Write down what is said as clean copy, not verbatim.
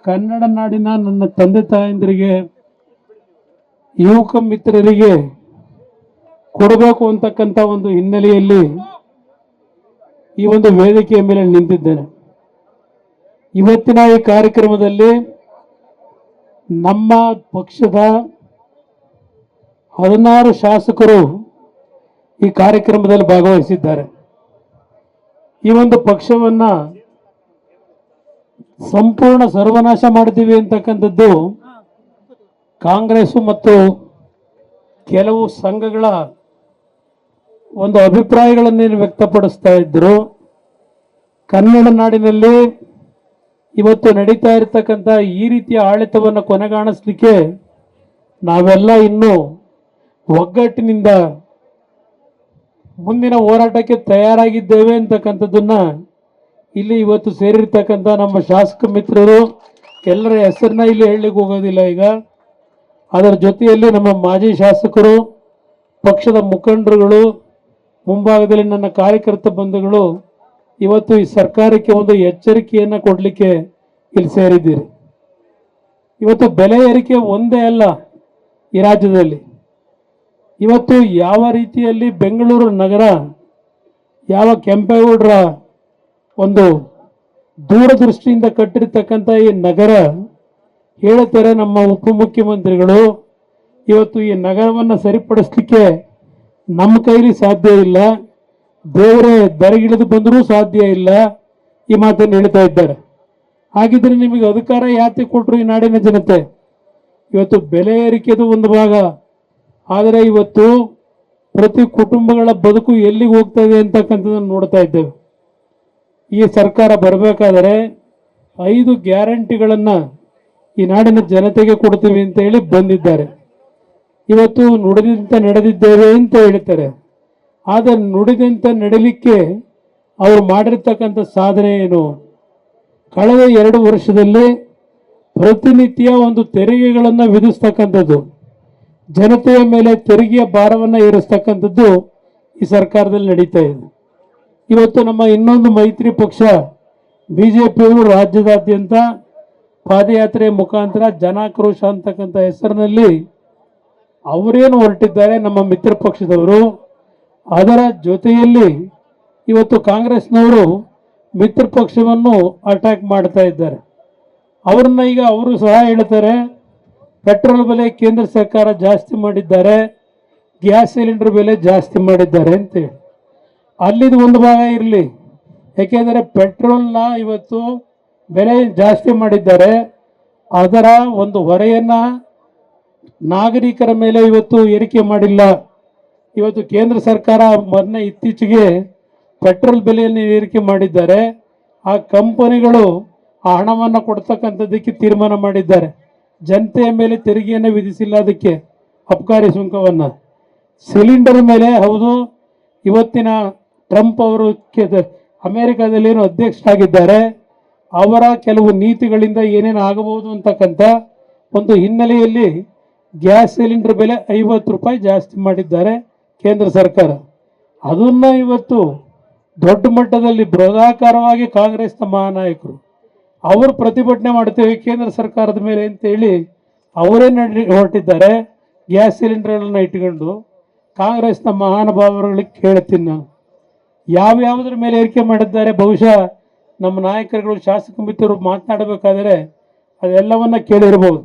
ಕನ್ನಡ ನಾಡಿನ ನನ್ನ ತಂದೆ ತಾಯಂದಿರಿಗೆ, ಯುವಕ ಮಿತ್ರರಿಗೆ ಕೊಡಬೇಕು ಅಂತಕ್ಕಂಥ ಒಂದು ಹಿನ್ನೆಲೆಯಲ್ಲಿ ಈ ಒಂದು ವೇದಿಕೆಯ ಮೇಲೆ ನಿಂತಿದ್ದೇನೆ. ಇವತ್ತಿನ ಈ ಕಾರ್ಯಕ್ರಮದಲ್ಲಿ ನಮ್ಮ ಪಕ್ಷದ 16 ಶಾಸಕರು ಈ ಕಾರ್ಯಕ್ರಮದಲ್ಲಿ ಭಾಗವಹಿಸಿದ್ದಾರೆ. ಈ ಒಂದು ಪಕ್ಷವನ್ನ ಸಂಪೂರ್ಣ ಸರ್ವನಾಶ ಮಾಡ್ತೀವಿ ಅಂತಕ್ಕಂಥದ್ದು ಕಾಂಗ್ರೆಸ್ ಮತ್ತು ಕೆಲವು ಸಂಘಗಳ ಒಂದು ಅಭಿಪ್ರಾಯಗಳನ್ನೇನು ವ್ಯಕ್ತಪಡಿಸ್ತಾ ಇದ್ರು. ಕನ್ನಡ ನಾಡಿನಲ್ಲಿ ಇವತ್ತು ನಡೀತಾ ಇರತಕ್ಕಂಥ ಈ ರೀತಿಯ ಆಡಳಿತವನ್ನು ಕೊನೆಗಾಣಿಸ್ಲಿಕ್ಕೆ ನಾವೆಲ್ಲ ಇನ್ನೂ ಒಗ್ಗಟ್ಟಿನಿಂದ ಮುಂದಿನ ಹೋರಾಟಕ್ಕೆ ತಯಾರಾಗಿದ್ದೇವೆ ಅಂತಕ್ಕಂಥದ್ದನ್ನ ಇಲ್ಲಿ ಇವತ್ತು ಸೇರಿರ್ತಕ್ಕಂಥ ನಮ್ಮ ಶಾಸಕ ಮಿತ್ರರು ಎಲ್ಲರ ಹೆಸರನ್ನ ಇಲ್ಲಿ ಹೇಳಲಿಕ್ಕೆ ಹೋಗೋದಿಲ್ಲ. ಈಗ ಅದರ ಜೊತೆಯಲ್ಲಿ ನಮ್ಮ ಮಾಜಿ ಶಾಸಕರು, ಪಕ್ಷದ ಮುಖಂಡರುಗಳು, ಮುಂಭಾಗದಲ್ಲಿ ನನ್ನ ಕಾರ್ಯಕರ್ತ ಬಂಧುಗಳು ಇವತ್ತು ಈ ಸರ್ಕಾರಕ್ಕೆ ಒಂದು ಎಚ್ಚರಿಕೆಯನ್ನು ಕೊಡಲಿಕ್ಕೆ ಇಲ್ಲಿ ಸೇರಿದ್ದೀರಿ. ಇವತ್ತು ಬೆಲೆ ಏರಿಕೆ ಒಂದೇ ಅಲ್ಲ ಈ ರಾಜ್ಯದಲ್ಲಿ. ಇವತ್ತು ಯಾವ ರೀತಿಯಲ್ಲಿ ಬೆಂಗಳೂರು ನಗರ, ಯಾವ ಕೆಂಪೇಗೌಡರ ಒಂದು ದೂರದೃಷ್ಟಿಯಿಂದ ಕಟ್ಟಿರ್ತಕ್ಕಂಥ ಈ ನಗರ ಹೇಳ್ತಾರೆ ನಮ್ಮ ಉಪಮುಖ್ಯಮಂತ್ರಿಗಳು, ಇವತ್ತು ಈ ನಗರವನ್ನು ಸರಿಪಡಿಸ್ಲಿಕ್ಕೆ ನಮ್ಮ ಕೈಲಿ ಸಾಧ್ಯ ಇಲ್ಲ, ದೇವರೇ ದರಗಿಳಿದು ಬಂದರೂ ಸಾಧ್ಯ ಇಲ್ಲ, ಈ ಮಾತನ್ನು ಹೇಳ್ತಾ ಇದ್ದಾರೆ. ಹಾಗಿದ್ರೆ ನಿಮಗೆ ಅಧಿಕಾರ ಯಾಕೆ ಕೊಟ್ಟರು ಈ ನಾಡಿನ ಜನತೆ? ಇವತ್ತು ಬೆಲೆ ಏರಿಕೆದು ಒಂದು ಭಾಗ, ಆದರೆ ಇವತ್ತು ಪ್ರತಿ ಕುಟುಂಬಗಳ ಬದುಕು ಎಲ್ಲಿಗೆ ಹೋಗ್ತಾ ಇದೆ ಅಂತಕ್ಕಂಥದ್ದನ್ನು ನೋಡ್ತಾ ಇದ್ದೇವೆ. ಈ ಸರ್ಕಾರ ಬರಬೇಕಾದರೆ 5 ಗ್ಯಾರಂಟಿಗಳನ್ನು ಈ ನಾಡಿನ ಜನತೆಗೆ ಕೊಡ್ತೀವಿ ಅಂತ ಹೇಳಿ ಬಂದಿದ್ದಾರೆ. ಇವತ್ತು ನುಡಿದಂತೆ ನಡೆದಿದ್ದೇವೆ ಅಂತ ಹೇಳ್ತಾರೆ. ಆದರೆ ನುಡಿದಂತೆ ನಡೀಲಿಕ್ಕೆ ಅವರು ಮಾಡಿರ್ತಕ್ಕಂಥ ಸಾಧನೆ ಏನು? ಕಳೆದ 2 ವರ್ಷದಲ್ಲಿ ಪ್ರತಿನಿತ್ಯ ಒಂದು ತೆರಿಗೆಗಳನ್ನು ವಿಧಿಸ್ತಕ್ಕಂಥದ್ದು, ಜನತೆಯ ಮೇಲೆ ತೆರಿಗೆಯ ಭಾರವನ್ನು ಏರಿಸ್ತಕ್ಕಂಥದ್ದು ಈ ಸರ್ಕಾರದಲ್ಲಿ ನಡೀತಾ ಇದೆ. ಇವತ್ತು ನಮ್ಮ ಇನ್ನೊಂದು ಮೈತ್ರಿ ಪಕ್ಷ ಬಿಜೆಪಿಯವರು ರಾಜ್ಯದಾದ್ಯಂತ ಪಾದಯಾತ್ರೆ ಮುಖಾಂತರ ಜನಾಕ್ರೋಶ ಅಂತಕ್ಕಂಥ ಹೆಸರಿನಲ್ಲಿ ಅವರೇನು ಹೊರಟಿದ್ದಾರೆ ನಮ್ಮ ಮಿತ್ರ ಪಕ್ಷದವರು. ಅದರ ಜೊತೆಯಲ್ಲಿ ಇವತ್ತು ಕಾಂಗ್ರೆಸ್ನವರು ಮಿತ್ರ ಪಕ್ಷವನ್ನು ಅಟ್ಯಾಕ್ ಮಾಡ್ತಾ ಇದ್ದಾರೆ. ಅವ್ರನ್ನ ಈಗ ಅವರು ಸಹ ಹೇಳ್ತಾರೆ ಪೆಟ್ರೋಲ್ ಬೆಲೆ ಕೇಂದ್ರ ಸರ್ಕಾರ ಜಾಸ್ತಿ ಮಾಡಿದ್ದಾರೆ, ಗ್ಯಾಸ್ ಸಿಲಿಂಡರ್ ಬೆಲೆ ಜಾಸ್ತಿ ಮಾಡಿದ್ದಾರೆ ಅಂತೇಳಿ. ಅಲ್ಲಿದು ಒಂದು ಭಾಗ ಇರಲಿ, ಯಾಕೆಂದರೆ ಪೆಟ್ರೋಲ್ನ ಇವತ್ತು ಬೆಲೆ ಜಾಸ್ತಿ ಮಾಡಿದ್ದಾರೆ. ಅದರ ಒಂದು ಹೊರೆಯನ್ನು ನಾಗರಿಕರ ಮೇಲೆ ಇವತ್ತು ಏರಿಕೆ ಮಾಡಿಲ್ಲ. ಇವತ್ತು ಕೇಂದ್ರ ಸರ್ಕಾರ ಮೊನ್ನೆ ಇತ್ತೀಚೆಗೆ ಪೆಟ್ರೋಲ್ ಬೆಲೆಯನ್ನು ಏರಿಕೆ ಮಾಡಿದ್ದಾರೆ. ಆ ಕಂಪನಿಗಳು ಆ ಹಣವನ್ನು ಕೊಡ್ತಕ್ಕಂಥದ್ದಕ್ಕೆ ತೀರ್ಮಾನ ಮಾಡಿದ್ದಾರೆ. ಜನತೆಯ ಮೇಲೆ ತೆರಿಗೆಯನ್ನು ವಿಧಿಸಿಲ್ಲ, ಅದಕ್ಕೆ ಅಬಕಾರಿ ಸುಂಕವನ್ನು. ಸಿಲಿಂಡರ್ ಮೇಲೆ ಹೌದು, ಇವತ್ತಿನ ಟ್ರಂಪ್ ಅವರು ಅಮೆರಿಕದಲ್ಲಿ ಏನು ಅಧ್ಯಕ್ಷರಾಗಿದ್ದಾರೆ, ಅವರ ಕೆಲವು ನೀತಿಗಳಿಂದ ಏನೇನು ಆಗಬಹುದು ಅಂತಕ್ಕಂಥ ಒಂದು ಹಿನ್ನೆಲೆಯಲ್ಲಿ ಗ್ಯಾಸ್ ಸಿಲಿಂಡರ್ ಬೆಲೆ 50 ರೂಪಾಯಿ ಜಾಸ್ತಿ ಮಾಡಿದ್ದಾರೆ ಕೇಂದ್ರ ಸರ್ಕಾರ. ಅದನ್ನು ಇವತ್ತು ದೊಡ್ಡ ಮಟ್ಟದಲ್ಲಿ ಬೃಹದಾಕಾರವಾಗಿ ಕಾಂಗ್ರೆಸ್ನ ಮಹಾನಾಯಕರು ಅವರು ಪ್ರತಿಭಟನೆ ಮಾಡ್ತೇವೆ ಕೇಂದ್ರ ಸರ್ಕಾರದ ಮೇಲೆ ಅಂತೇಳಿ ಅವರೇ ಹೊರಟಿದ್ದಾರೆ. ಗ್ಯಾಸ್ ಸಿಲಿಂಡರ್ಗಳನ್ನು ಇಟ್ಕೊಂಡು ಕಾಂಗ್ರೆಸ್ನ ಮಹಾನುಭಾವರುಗಳಿಗೆ ಕೇಳ್ತೀನಿ ನಾನು, ಯಾವ್ಯಾವುದ್ರ ಮೇಲೆ ಏರಿಕೆ ಮಾಡಿದ್ದಾರೆ? ಬಹುಶಃ ನಮ್ಮ ನಾಯಕರುಗಳು, ಶಾಸಕ ಮಿತ್ರರು ಮಾತನಾಡಬೇಕಾದರೆ ಅದೆಲ್ಲವನ್ನ ಕೇಳಿರ್ಬೋದು.